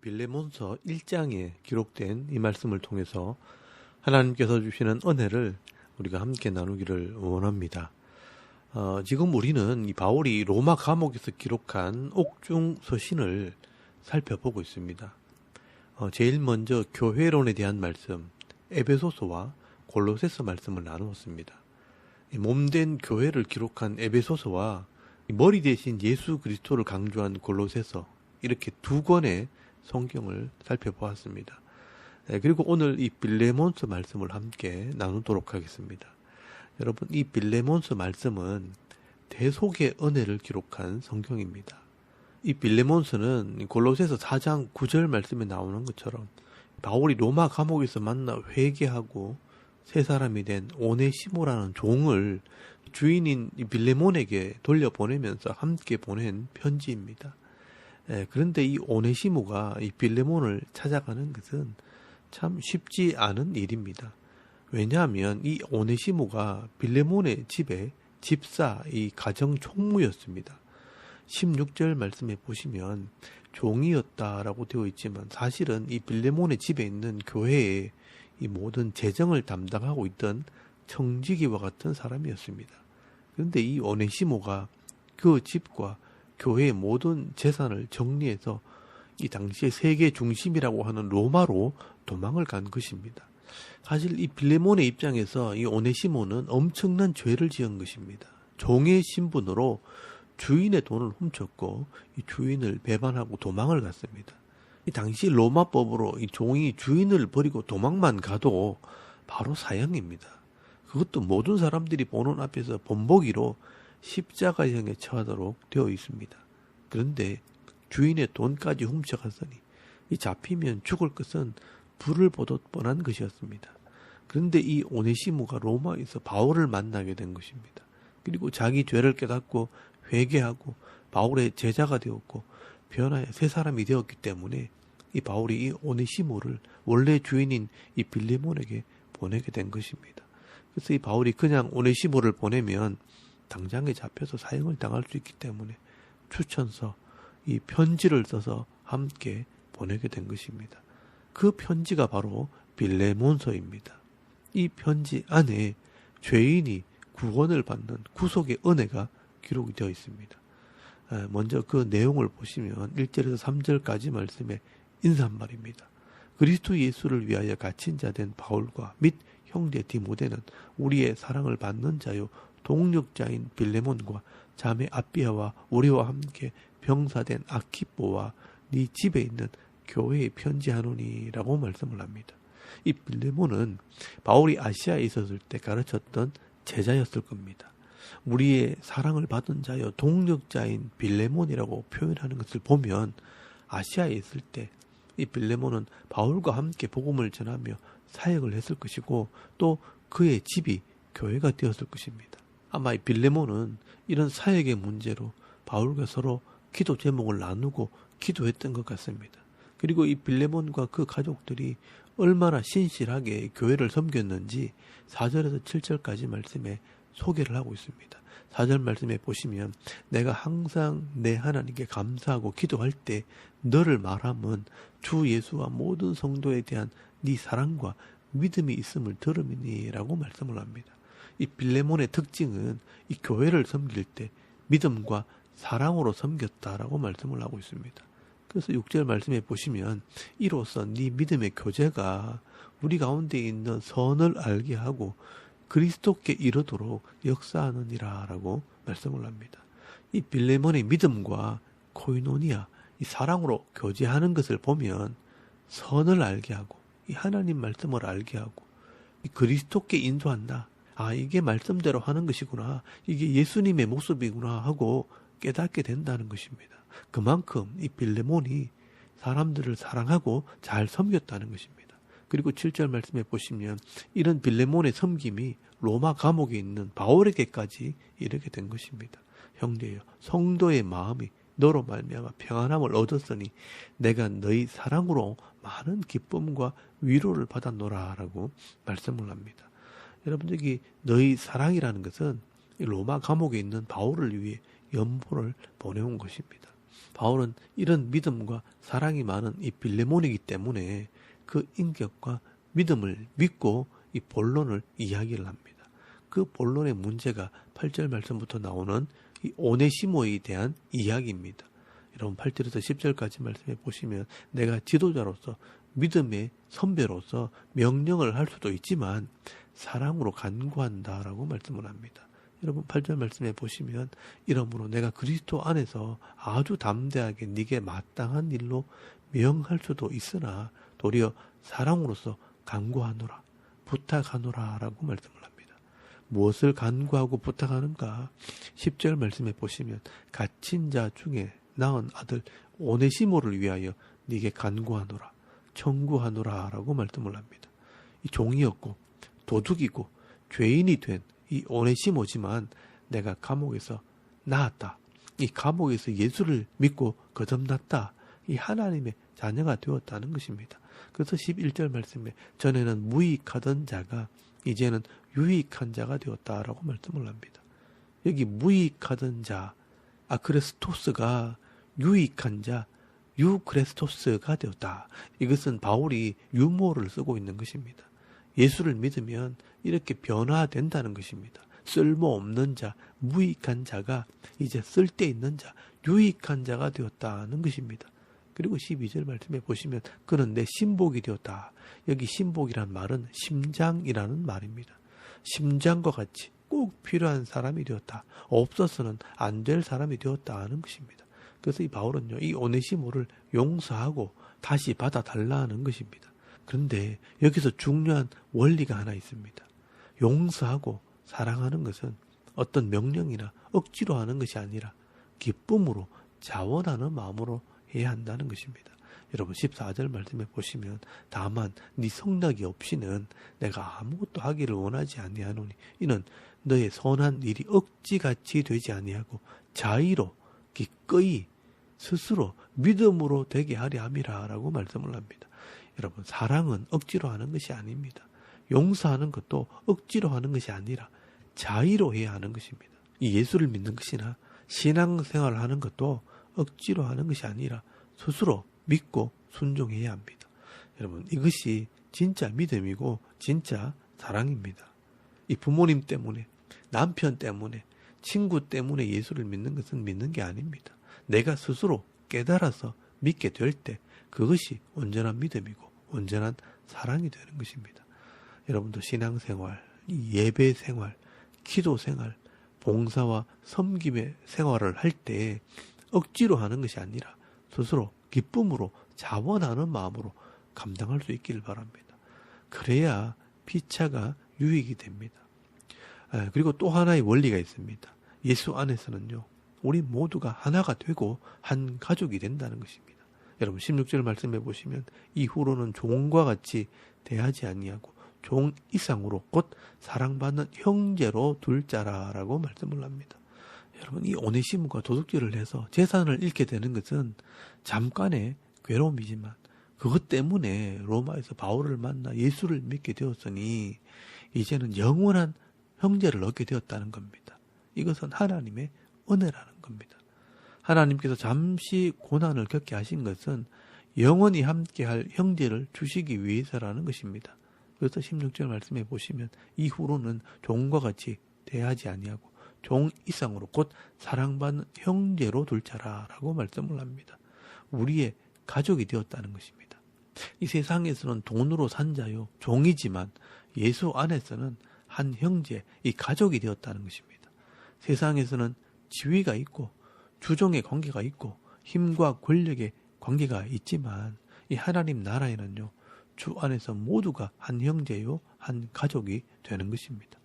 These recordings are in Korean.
빌레몬서 1장에 기록된 이 말씀을 통해서 하나님께서 주시는 은혜를 우리가 함께 나누기를 원합니다. 지금 우리는 이 바울이 로마 감옥에서 기록한 옥중 서신을 살펴보고 있습니다. 제일 먼저 교회론에 대한 말씀, 에베소서와 골로새서 말씀을 나누었습니다. 몸된 교회를 기록한 에베소서와 머리 대신 예수 그리스도를 강조한 골로새서, 이렇게 두 권의 성경을 살펴보았습니다. 그리고 오늘 이 빌레몬서 말씀을 함께 나누도록 하겠습니다. 여러분, 이 빌레몬서 말씀은 대속의 은혜를 기록한 성경입니다. 이 빌레몬서는 골로새서 4장 9절 말씀에 나오는 것처럼 바울이 로마 감옥에서 만나 회개하고 새 사람이 된 오네시모라는 종을 주인인 이 빌레몬에게 돌려보내면서 함께 보낸 편지입니다. 그런데 이 오네시모가 이 빌레몬을 찾아가는 것은 참 쉽지 않은 일입니다. 왜냐하면 이 오네시모가 빌레몬의 집에 집사, 이 가정 총무였습니다. 16절 말씀에 보시면 종이었다라고 되어 있지만 사실은 이 빌레몬의 집에 있는 교회에 이 모든 재정을 담당하고 있던 청지기와 같은 사람이었습니다. 그런데 이 오네시모가 그 집과 교회의 모든 재산을 정리해서 이 당시의 세계 중심이라고 하는 로마로 도망을 간 것입니다. 사실 이 빌레몬의 입장에서 이 오네시모는 엄청난 죄를 지은 것입니다. 종의 신분으로 주인의 돈을 훔쳤고 이 주인을 배반하고 도망을 갔습니다. 이 당시 로마법으로 이 종이 주인을 버리고 도망만 가도 바로 사형입니다. 그것도 모든 사람들이 보는 앞에서 본보기로 십자가형에 처하도록 되어 있습니다. 그런데 주인의 돈까지 훔쳐갔으니 이 잡히면 죽을 것은 불을 보듯 뻔한 것이었습니다. 그런데 이 오네시모가 로마에서 바울을 만나게 된 것입니다. 그리고 자기 죄를 깨닫고 회개하고 바울의 제자가 되었고 변화의 새 사람이 되었기 때문에 이 바울이 이 오네시모를 원래 주인인 이 빌레몬에게 보내게 된 것입니다. 그래서 이 바울이 그냥 오네시모를 보내면 당장에 잡혀서 사형을 당할 수 있기 때문에 추천서, 이 편지를 써서 함께 보내게 된 것입니다. 그 편지가 바로 빌레몬서입니다. 이 편지 안에 죄인이 구원을 받는 구속의 은혜가 기록이 되어 있습니다. 먼저 그 내용을 보시면 1절에서 3절까지 말씀에 인사말입니다. 그리스도 예수를 위하여 갇힌 자 된 바울과 및 형제 디모데는 우리의 사랑을 받는 자요 동력자인 빌레몬과 자매 아비아와 우리와 함께 병사된 아키뽀와 네 집에 있는 교회에 편지하노니라고 말씀을 합니다. 이 빌레몬은 바울이 아시아에 있었을 때 가르쳤던 제자였을 겁니다. 우리의 사랑을 받은 자여 동력자인 빌레몬이라고 표현하는 것을 보면 아시아에 있을 때 이 빌레몬은 바울과 함께 복음을 전하며 사역을 했을 것이고 또 그의 집이 교회가 되었을 것입니다. 아마 이 빌레몬은 이런 사역의 문제로 바울과 서로 기도 제목을 나누고 기도했던 것 같습니다. 그리고 이 빌레몬과 그 가족들이 얼마나 신실하게 교회를 섬겼는지 4절에서 7절까지 말씀에 소개를 하고 있습니다. 4절 말씀에 보시면 내가 항상 내 하나님께 감사하고 기도할 때 너를 말함은 주 예수와 모든 성도에 대한 네 사랑과 믿음이 있음을 들음이니라고 말씀을 합니다. 이 빌레몬의 특징은 이 교회를 섬길 때 믿음과 사랑으로 섬겼다라고 말씀을 하고 있습니다. 그래서 6절 말씀에 보시면 이로써 네 믿음의 교제가 우리 가운데 있는 선을 알게 하고 그리스도께 이르도록 역사하느니라 라고 말씀을 합니다. 이 빌레몬의 믿음과 코이노니아, 이 사랑으로 교제하는 것을 보면 선을 알게 하고 이 하나님 말씀을 알게 하고 이 그리스도께 인도한다. 아, 이게 말씀대로 하는 것이구나. 이게 예수님의 모습이구나 하고 깨닫게 된다는 것입니다. 그만큼 이 빌레몬이 사람들을 사랑하고 잘 섬겼다는 것입니다. 그리고 7절 말씀에 보시면 이런 빌레몬의 섬김이 로마 감옥에 있는 바울에게까지 이르게 된 것입니다. 형제여, 성도의 마음이 너로 말미암아 평안함을 얻었으니 내가 너희 사랑으로 많은 기쁨과 위로를 받았노라 라고 말씀을 합니다. 여러분, 여기 너희 사랑이라는 것은 로마 감옥에 있는 바울을 위해 연보를 보내온 것입니다. 바울은 이런 믿음과 사랑이 많은 이 빌레몬이기 때문에 그 인격과 믿음을 믿고 이 본론을 이야기를 합니다. 그 본론의 문제가 8절 말씀부터 나오는 이 오네시모에 대한 이야기입니다. 여러분 8절에서 10절까지 말씀해 보시면 내가 지도자로서 믿음의 선배로서 명령을 할 수도 있지만 사랑으로 간구한다라고 말씀을 합니다. 여러분 8절 말씀해 보시면 이러므로 내가 그리스도 안에서 아주 담대하게 네게 마땅한 일로 명할 수도 있으나 도리어 사랑으로서 간구하노라 부탁하노라 라고 말씀을 합니다. 무엇을 간구하고 부탁하는가? 10절 말씀해 보시면 갇힌 자 중에 낳은 아들 오네시모를 위하여 네게 간구하노라 청구하노라 라고 말씀을 합니다. 이 종이었고 도둑이고 죄인이 된 이 오네시모지만 내가 감옥에서 나았다. 이 감옥에서 예수를 믿고 거듭났다. 이 하나님의 자녀가 되었다는 것입니다. 그래서 11절 말씀에 전에는 무익하던 자가 이제는 유익한 자가 되었다라고 말씀을 합니다. 여기 무익하던 자, 아크레스토스가 유익한 자, 유크레스토스가 되었다. 이것은 바울이 유모를 쓰고 있는 것입니다. 예수를 믿으면 이렇게 변화된다는 것입니다. 쓸모없는 자, 무익한 자가 이제 쓸데있는 자, 유익한 자가 되었다는 것입니다. 그리고 12절 말씀에 보시면 그는 내 신복이 되었다. 여기 신복이란 말은 심장이라는 말입니다. 심장과 같이 꼭 필요한 사람이 되었다. 없어서는 안 될 사람이 되었다 하는 것입니다. 그래서 이 바울은요, 이 오네시모를 용서하고 다시 받아달라는 것입니다. 그런데 여기서 중요한 원리가 하나 있습니다. 용서하고 사랑하는 것은 어떤 명령이나 억지로 하는 것이 아니라 기쁨으로 자원하는 마음으로 해야 한다는 것입니다. 여러분 14절 말씀에 보시면 다만 네 성낙이 없이는 내가 아무것도 하기를 원하지 아니하노니 이는 너의 선한 일이 억지같이 되지 아니하고 자의로 기꺼이 스스로 믿음으로 되게 하려 함이라 라고 말씀을 합니다. 여러분 사랑은 억지로 하는 것이 아닙니다. 용서하는 것도 억지로 하는 것이 아니라 자의로 해야 하는 것입니다. 이 예수를 믿는 것이나 신앙생활을 하는 것도 억지로 하는 것이 아니라 스스로 믿고 순종해야 합니다. 여러분 이것이 진짜 믿음이고 진짜 사랑입니다. 이 부모님 때문에 남편 때문에 친구 때문에 예수를 믿는 것은 믿는 게 아닙니다. 내가 스스로 깨달아서 믿게 될 때 그것이 온전한 믿음이고 온전한 사랑이 되는 것입니다. 여러분도 신앙생활, 예배생활, 기도생활, 봉사와 섬김의 생활을 할 때 억지로 하는 것이 아니라 스스로 기쁨으로 자원하는 마음으로 감당할 수 있기를 바랍니다. 그래야 피차가 유익이 됩니다. 그리고 또 하나의 원리가 있습니다. 예수 안에서는요, 우리 모두가 하나가 되고 한 가족이 된다는 것입니다. 여러분 16절 말씀해 보시면 이후로는 종과 같이 대하지 아니하고 종 이상으로 곧 사랑받는 형제로 둘 자라라고 말씀을 합니다. 여러분 이 오네시모가 도둑질을 해서 재산을 잃게 되는 것은 잠깐의 괴로움이지만 그것 때문에 로마에서 바울을 만나 예수를 믿게 되었으니 이제는 영원한 형제를 얻게 되었다는 겁니다. 이것은 하나님의 은혜라는 겁니다. 하나님께서 잠시 고난을 겪게 하신 것은 영원히 함께할 형제를 주시기 위해서라는 것입니다. 그래서 16절 말씀해 보시면 이후로는 종과 같이 대하지 아니하고 종 이상으로 곧 사랑받는 형제로 둘 자라라고 말씀을 합니다. 우리의 가족이 되었다는 것입니다. 이 세상에서는 돈으로 산 자요 종이지만 예수 안에서는 한 형제, 이 가족이 되었다는 것입니다. 세상에서는 지위가 있고 주종의 관계가 있고 힘과 권력의 관계가 있지만 이 하나님 나라에는요 주 안에서 모두가 한 형제요 한 가족이 되는 것입니다.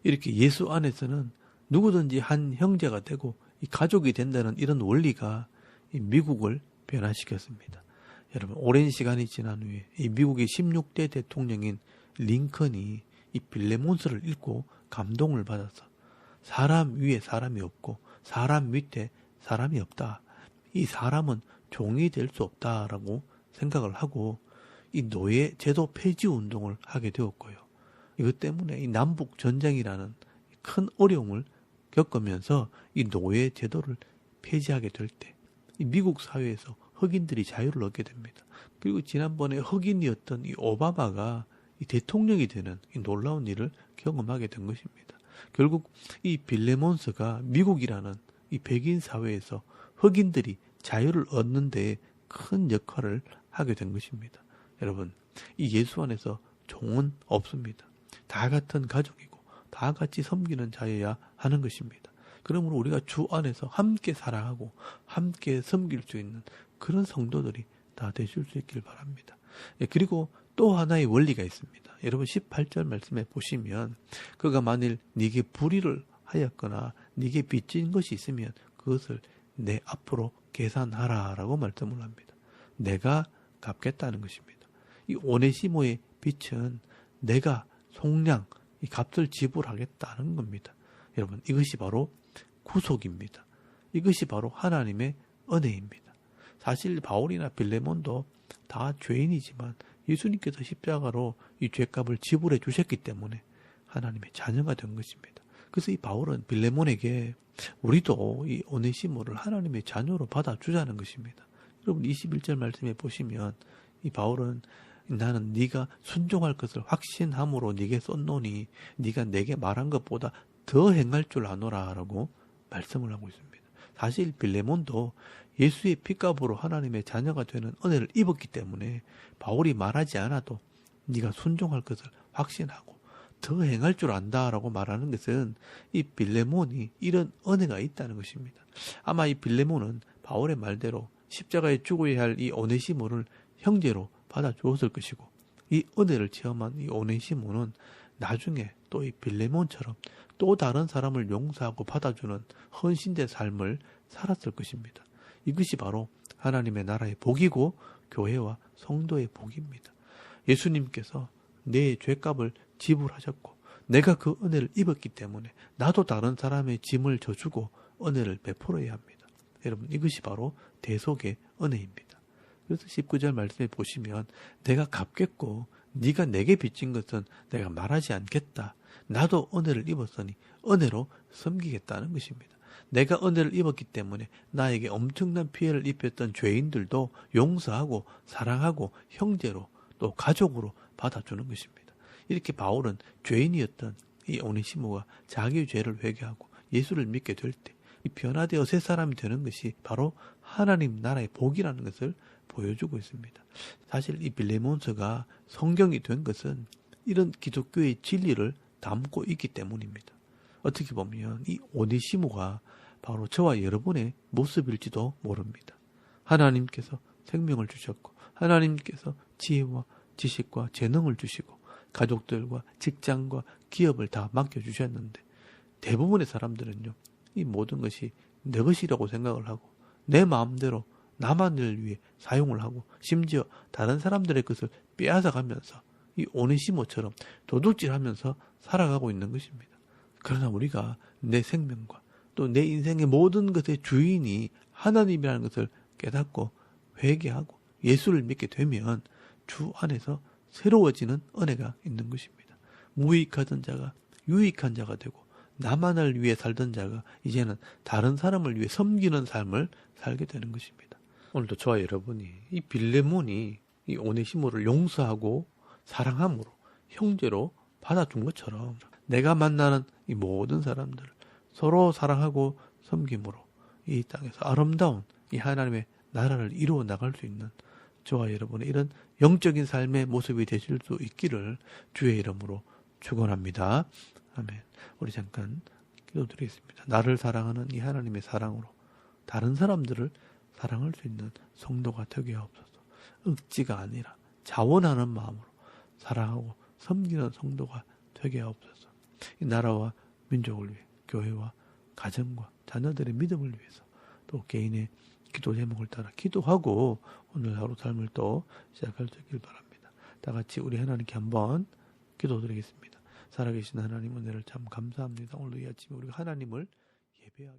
이렇게 예수 안에서는 누구든지 한 형제가 되고 이 가족이 된다는 이런 원리가 이 미국을 변화시켰습니다. 여러분 오랜 시간이 지난 후에 이 미국의 16대 대통령인 링컨이 이 빌레몬스를 읽고 감동을 받아서 사람 위에 사람이 없고 사람 밑에 사람이 없다. 이 사람은 종이 될 수 없다라고 생각을 하고 이 노예 제도 폐지 운동을 하게 되었고요. 이것 때문에 이 남북 전쟁이라는 큰 어려움을 겪으면서 이 노예 제도를 폐지하게 될 때 이 미국 사회에서 흑인들이 자유를 얻게 됩니다. 그리고 지난번에 흑인이었던 이 오바마가 이 대통령이 되는 이 놀라운 일을 경험하게 된 것입니다. 결국 이 빌레몬스가 미국이라는 이 백인 사회에서 흑인들이 자유를 얻는 데 큰 역할을 하게 된 것입니다. 여러분, 이 예수 안에서 종은 없습니다. 다 같은 가족이고 다 같이 섬기는 자여야 하는 것입니다. 그러므로 우리가 주 안에서 함께 사랑하고 함께 섬길 수 있는 그런 성도들이 다 되실 수 있길 바랍니다. 그리고 또 하나의 원리가 있습니다. 여러분 18절 말씀에 보시면 그가 만일 네게 불의를 하였거나 네게 빚진 것이 있으면 그것을 내 앞으로 계산하라 라고 말씀을 합니다. 내가 갚겠다는 것입니다. 이 오네시모의 빚은 내가 속량 이 값을 지불하겠다는 겁니다. 여러분 이것이 바로 구속입니다. 이것이 바로 하나님의 은혜입니다. 사실 바울이나 빌레몬도 다 죄인이지만 예수님께서 십자가로 이 죄값을 지불해 주셨기 때문에 하나님의 자녀가 된 것입니다. 그래서 이 바울은 빌레몬에게 우리도 이 오네시모를 하나님의 자녀로 받아주자는 것입니다. 여러분 21절 말씀에 보시면 이 바울은 나는 네가 순종할 것을 확신함으로 네게 쏜노니 네가 내게 말한 것보다 더 행할 줄 아노라 라고 말씀을 하고 있습니다. 사실 빌레몬도 예수의 피값으로 하나님의 자녀가 되는 은혜를 입었기 때문에 바울이 말하지 않아도 네가 순종할 것을 확신하고 더 행할 줄 안다라고 말하는 것은 이 빌레몬이 이런 은혜가 있다는 것입니다. 아마 이 빌레몬은 바울의 말대로 십자가에 죽어야 할 이 오네시모를 형제로 받아주었을 것이고 이 은혜를 체험한 이 오네시모는 나중에 또 이 빌레몬처럼 또 다른 사람을 용서하고 받아주는 헌신된 삶을 살았을 것입니다. 이것이 바로 하나님의 나라의 복이고 교회와 성도의 복입니다. 예수님께서 내 죄값을 지불하셨고 내가 그 은혜를 입었기 때문에 나도 다른 사람의 짐을 져주고 은혜를 베풀어야 합니다. 여러분 이것이 바로 대속의 은혜입니다. 그래서 19절 말씀에 보시면 내가 갚겠고 네가 내게 빚진 것은 내가 말하지 않겠다. 나도 은혜를 입었으니 은혜로 섬기겠다는 것입니다. 내가 은혜를 입었기 때문에 나에게 엄청난 피해를 입혔던 죄인들도 용서하고 사랑하고 형제로 또 가족으로 받아주는 것입니다. 이렇게 바울은 죄인이었던 이 오네시모가 자기의 죄를 회개하고 예수를 믿게 될 때 이 변화되어 새 사람이 되는 것이 바로 하나님 나라의 복이라는 것을 보여주고 있습니다. 사실 이 빌레몬스가 성경이 된 것은 이런 기독교의 진리를 담고 있기 때문입니다. 어떻게 보면 이 오네시모가 바로 저와 여러분의 모습일지도 모릅니다. 하나님께서 생명을 주셨고 하나님께서 지혜와 지식과 재능을 주시고 가족들과 직장과 기업을 다 맡겨주셨는데 대부분의 사람들은요. 이 모든 것이 내 것이라고 생각을 하고 내 마음대로 나만을 위해 사용을 하고 심지어 다른 사람들의 것을 빼앗아가면서 이 오네시모처럼 도둑질하면서 살아가고 있는 것입니다. 그러나 우리가 내 생명과 또 내 인생의 모든 것의 주인이 하나님이라는 것을 깨닫고 회개하고 예수를 믿게 되면 주 안에서 새로워지는 은혜가 있는 것입니다. 무익하던 자가 유익한 자가 되고 나만을 위해 살던 자가 이제는 다른 사람을 위해 섬기는 삶을 살게 되는 것입니다. 오늘도 저와 여러분이 이 빌레몬이 이 오네시모를 용서하고 사랑함으로 형제로 받아준 것처럼 내가 만나는 이 모든 사람들을 서로 사랑하고 섬김으로 이 땅에서 아름다운 이 하나님의 나라를 이루어 나갈 수 있는 저와 여러분의 이런 영적인 삶의 모습이 되실 수 있기를 주의 이름으로 축원합니다. 아멘. 우리 잠깐 기도드리겠습니다. 나를 사랑하는 이 하나님의 사랑으로 다른 사람들을 사랑할 수 있는 성도가 되게 하옵소서. 억지가 아니라 자원하는 마음으로 사랑하고 섬기는 성도가 되게 하옵소서. 이 나라와 민족을 위해 교회와 가정과 자녀들의 믿음을 위해서 또 개인의 기도 제목을 따라 기도하고 오늘 하루 삶을 또 시작할 수 있길 바랍니다. 다 같이 우리 하나님께 한번 기도드리겠습니다. 살아계신 하나님 은혜를 참 감사합니다. 오늘 이 아침에 우리가 하나님을 예배하게